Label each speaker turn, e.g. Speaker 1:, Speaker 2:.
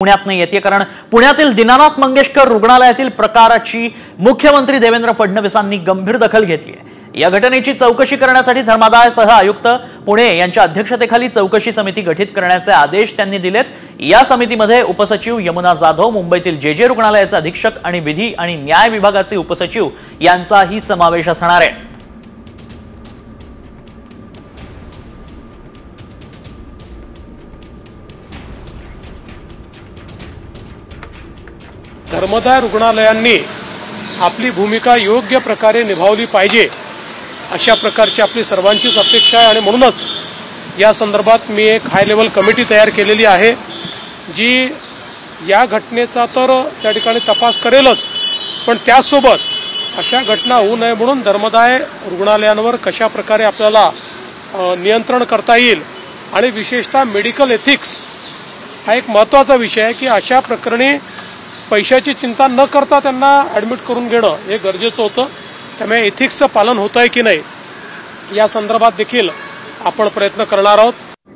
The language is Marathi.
Speaker 1: पुण्यात नाही येते, कारण पुण्यातील दीनानाथ मंगेशकर रुग्णालयातील प्रकाराची मुख्यमंत्री देवेंद्र फडणवीसांनी गंभीर दखल घेतली आहे। या घटनेची चौकशी करण्यासाठी धर्मादाय आयुक्त पुणे यांच्या अध्यक्षतेखाली चौकशी समिती गठीत करण्याचे आदेश त्यांनी दिलेत। या समितीमध्ये उपसचिव यमुना जाधव, मुंबईतील जे रुग्णालयाचे अधीक्षक आणि विधी आणि न्याय विभागाचे उपसचिव यांचाही समावेश असणार आहे।
Speaker 2: धर्मादाय रुग्णालयांनी आपली भूमिका योग्य प्रकारे निभावली पाहिजे अशा प्रकारची आपली सर्वांचीच अपेक्षा आहे आणि म्हणूनच या संदर्भात मी एक हाय लेवल कमिटी तयार केलेली आहे, जी या घटनेचा तर त्या ठिकाणी तपास करेलच, पण त्यासोबत अशा घटना होऊ नये म्हणून धर्मादाय रुग्णालयांवर कशा प्रकारे आपल्याला नियंत्रण करता येईल आणि विशेषतः मेडिकल एथिक्स हा एक महत्त्वाचा विषय आहे की अशा प्रकरणी पैशाची चिंता न करता त्यांना ॲडमिट करून घेणं हे गरजेचं होतं। त्यामुळे एथिक्सचं पालन होत आहे की नाही या संदर्भात देखील आपण प्रयत्न करणार आहोत।